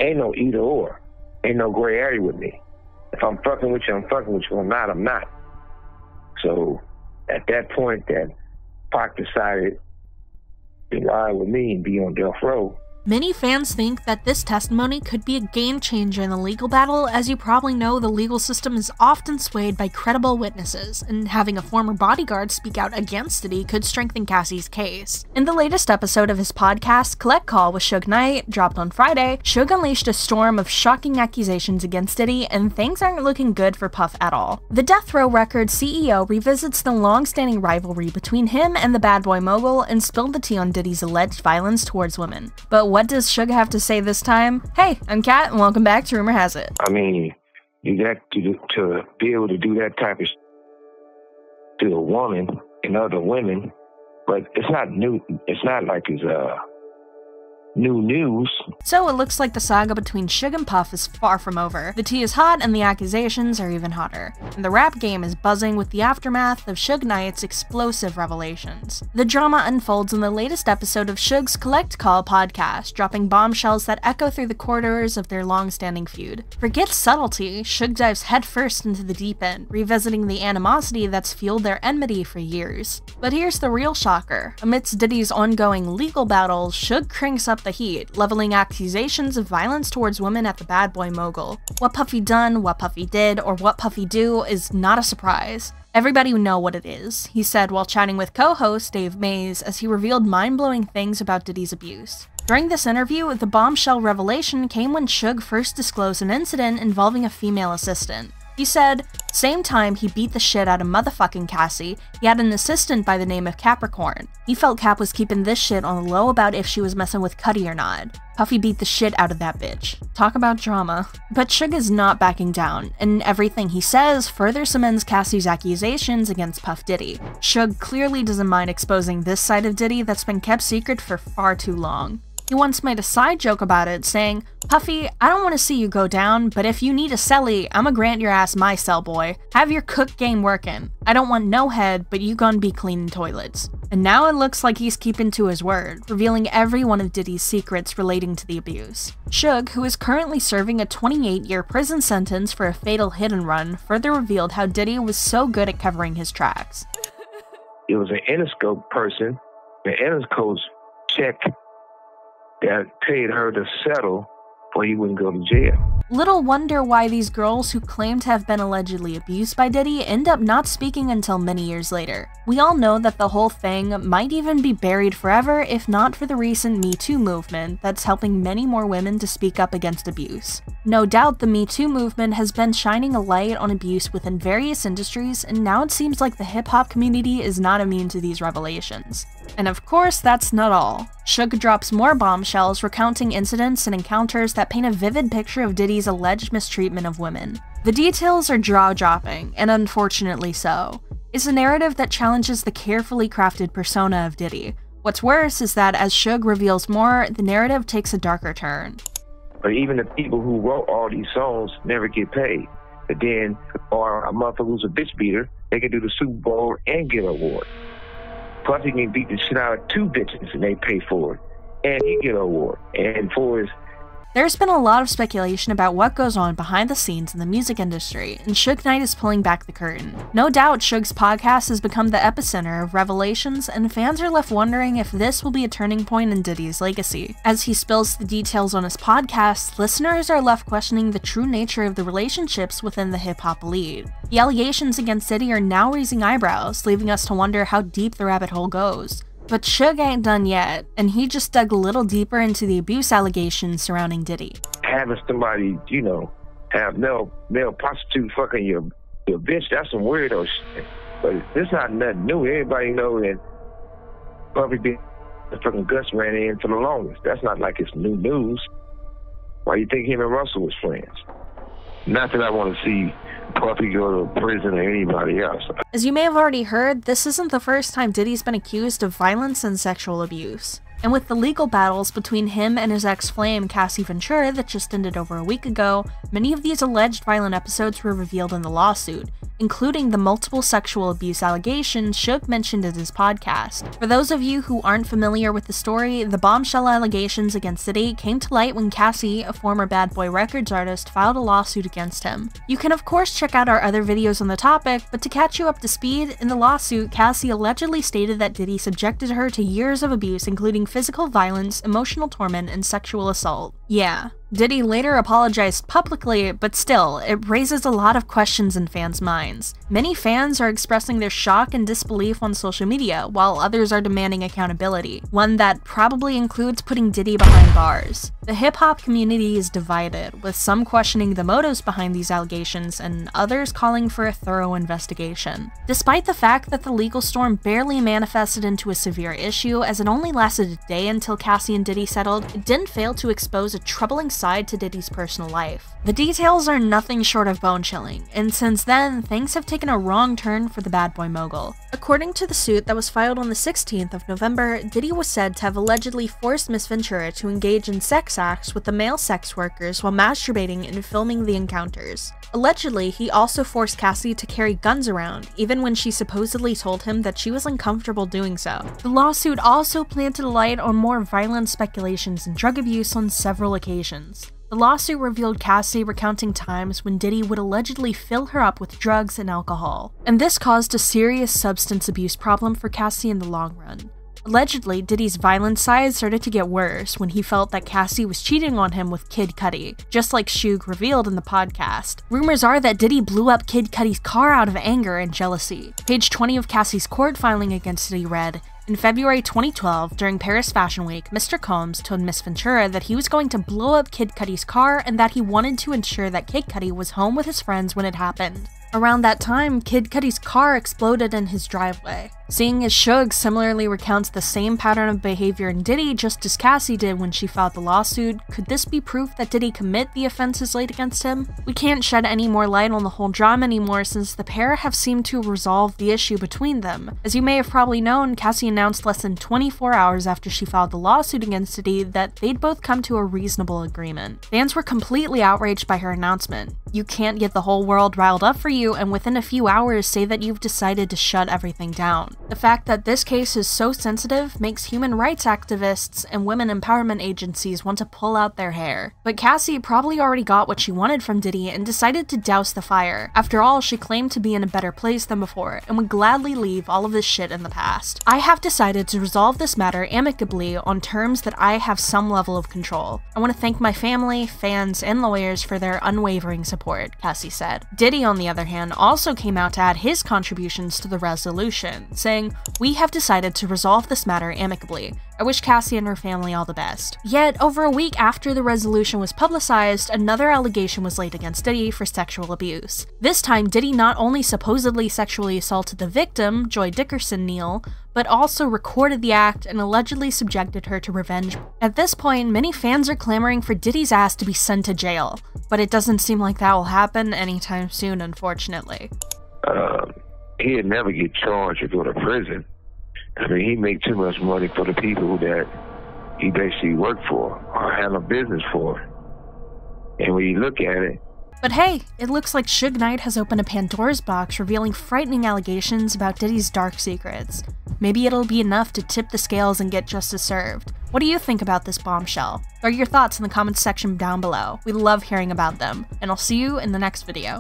Ain't no either or. Ain't no gray area with me. If I'm fucking with you, I'm fucking with you. If I'm not, I'm not. So at that point that Pac decided to ride with me and be on death row. Many fans think that this testimony could be a game changer in the legal battle. As you probably know, the legal system is often swayed by credible witnesses, and having a former bodyguard speak out against Diddy could strengthen Cassie's case. In the latest episode of his podcast, Collect Call with Suge Knight, dropped on Friday, Suge unleashed a storm of shocking accusations against Diddy, and things aren't looking good for Puff at all. The Death Row Records CEO revisits the long-standing rivalry between him and the bad boy mogul and spilled the tea on Diddy's alleged violence towards women. But what does Suge have to say this time? Hey, I'm Kat, and welcome back to Rumor Has It. I mean, you got to be able to do that type of to a woman and other women, but it's not new. It's not like it's new news. So it looks like the saga between Suge and Puff is far from over. The tea is hot and the accusations are even hotter. And the rap game is buzzing with the aftermath of Suge Knight's explosive revelations. The drama unfolds in the latest episode of Suge's Collect Call podcast, dropping bombshells that echo through the corridors of their long-standing feud. Forget subtlety, Suge dives headfirst into the deep end, revisiting the animosity that's fueled their enmity for years. But here's the real shocker. Amidst Diddy's ongoing legal battles, Suge cranks up the heat, leveling accusations of violence towards women at the bad boy mogul. What Puffy done, what Puffy did, or what Puffy do is not a surprise. Everybody would know what it is, he said while chatting with co-host Dave Mays as he revealed mind-blowing things about Diddy's abuse. During this interview, the bombshell revelation came when Suge first disclosed an incident involving a female assistant. He said, same time he beat the shit out of motherfucking Cassie, he had an assistant by the name of Capricorn. He felt Cap was keeping this shit on the low about if she was messing with Cuddy or not. Puffy beat the shit out of that bitch. Talk about drama. But Suge is not backing down, and everything he says further cements Cassie's accusations against Puff Diddy. Suge clearly doesn't mind exposing this side of Diddy that's been kept secret for far too long. He once made a side joke about it, saying, Puffy, I don't want to see you go down, but if you need a celly, I'ma grant your ass my cell, boy. Have your cook game working. I don't want no head, but you gonna be cleaning toilets. And now it looks like he's keeping to his word, revealing every one of Diddy's secrets relating to the abuse. Suge, who is currently serving a 28-year prison sentence for a fatal hit and run, further revealed how Diddy was so good at covering his tracks. It was an Interscope person, the Interscope check that paid her to settle or he wouldn't go to jail. Little wonder why these girls who claim to have been allegedly abused by Diddy end up not speaking until many years later. We all know that the whole thing might even be buried forever if not for the recent Me Too movement that's helping many more women to speak up against abuse. No doubt the Me Too movement has been shining a light on abuse within various industries, and now it seems like the hip-hop community is not immune to these revelations. And of course, that's not all. Suge drops more bombshells recounting incidents and encounters that paint a vivid picture of Diddy's alleged mistreatment of women. The details are jaw-dropping, and unfortunately so. It's a narrative that challenges the carefully crafted persona of Diddy. What's worse is that as Suge reveals more, the narrative takes a darker turn. But even the people who wrote all these songs never get paid. But then, or a motherfucker who's a bitch beater, they can do the Super Bowl and get an award. Puffy can beat the shit out of two bitches and they pay for it. And he get an award. And for his... There's been a lot of speculation about what goes on behind the scenes in the music industry, and Suge Knight is pulling back the curtain. No doubt Suge's podcast has become the epicenter of revelations, and fans are left wondering if this will be a turning point in Diddy's legacy. As he spills the details on his podcast, listeners are left questioning the true nature of the relationships within the hip-hop elite. The allegations against Diddy are now raising eyebrows, leaving us to wonder how deep the rabbit hole goes. But Suge ain't done yet, and he just dug a little deeper into the abuse allegations surrounding Diddy. Having somebody, you know, have male prostitute fucking your bitch, that's some weirdo shit. But it's not nothing new. Everybody know that Puffy the fucking Gus ran in for the longest. That's not like it's new news. Why you think him and Russell was friends? Not that I want to see Puffy go to prison or anybody else. As you may have already heard, this isn't the first time Diddy's been accused of violence and sexual abuse. And with the legal battles between him and his ex-flame Cassie Ventura that just ended over a week ago, many of these alleged violent episodes were revealed in the lawsuit, including the multiple sexual abuse allegations Suge mentioned in his podcast. For those of you who aren't familiar with the story, the bombshell allegations against Diddy came to light when Cassie, a former Bad Boy Records artist, filed a lawsuit against him. You can of course check out our other videos on the topic, but to catch you up to speed, in the lawsuit, Cassie allegedly stated that Diddy subjected her to years of abuse, including physical violence, emotional torment, and sexual assault. Yeah. Diddy later apologized publicly, but still, it raises a lot of questions in fans' minds. Many fans are expressing their shock and disbelief on social media, while others are demanding accountability, one that probably includes putting Diddy behind bars. The hip-hop community is divided, with some questioning the motives behind these allegations and others calling for a thorough investigation. Despite the fact that the legal storm barely manifested into a severe issue, as it only lasted a day until Cassie and Diddy settled, it didn't fail to expose a troubling side to Diddy's personal life. The details are nothing short of bone-chilling, and since then, things have taken a wrong turn for the bad boy mogul. According to the suit that was filed on the 16th of November, Diddy was said to have allegedly forced Miss Ventura to engage in sex acts with the male sex workers while masturbating and filming the encounters. Allegedly, he also forced Cassie to carry guns around, even when she supposedly told him that she was uncomfortable doing so. The lawsuit also planted a light on more violent speculations and drug abuse on several occasions. The lawsuit revealed Cassie recounting times when Diddy would allegedly fill her up with drugs and alcohol, and this caused a serious substance abuse problem for Cassie in the long run. Allegedly, Diddy's violent side started to get worse when he felt that Cassie was cheating on him with Kid Cudi, just like Suge revealed in the podcast. Rumors are that Diddy blew up Kid Cudi's car out of anger and jealousy. Page 20 of Cassie's court filing against Diddy read, "In February 2012, during Paris Fashion Week, Mr. Combs told Miss Ventura that he was going to blow up Kid Cudi's car and that he wanted to ensure that Kid Cudi was home with his friends when it happened. Around that time, Kid Cudi's car exploded in his driveway." Seeing as Suge similarly recounts the same pattern of behavior in Diddy just as Cassie did when she filed the lawsuit, could this be proof that Diddy commit the offenses laid against him? We can't shed any more light on the whole drama anymore since the pair have seemed to resolve the issue between them. As you may have probably known, Cassie announced less than 24 hours after she filed the lawsuit against Diddy that they'd both come to a reasonable agreement. Fans were completely outraged by her announcement. You can't get the whole world riled up for you and within a few hours say that you've decided to shut everything down. The fact that this case is so sensitive makes human rights activists and women empowerment agencies want to pull out their hair. But Cassie probably already got what she wanted from Diddy and decided to douse the fire. After all, she claimed to be in a better place than before and would gladly leave all of this shit in the past. "I have decided to resolve this matter amicably on terms that I have some level of control. I want to thank my family, fans, and lawyers for their unwavering support," Cassie said. Diddy, on the other hand, also came out to add his contributions to the resolution, saying, "We have decided to resolve this matter amicably. I wish Cassie and her family all the best." Yet, over a week after the resolution was publicized, another allegation was laid against Diddy for sexual abuse. This time, Diddy not only supposedly sexually assaulted the victim, Joy Dickerson Neal, but also recorded the act and allegedly subjected her to revenge. At this point, many fans are clamoring for Diddy's ass to be sent to jail, but it doesn't seem like that will happen anytime soon, unfortunately. He'd never get charged or go to prison. I mean, he make too much money for the people that he basically worked for or had a business for. And when you look at it, but hey, it looks like Suge Knight has opened a Pandora's box revealing frightening allegations about Diddy's dark secrets. Maybe it'll be enough to tip the scales and get justice served. What do you think about this bombshell? Throw your thoughts in the comments section down below. We love hearing about them, and I'll see you in the next video.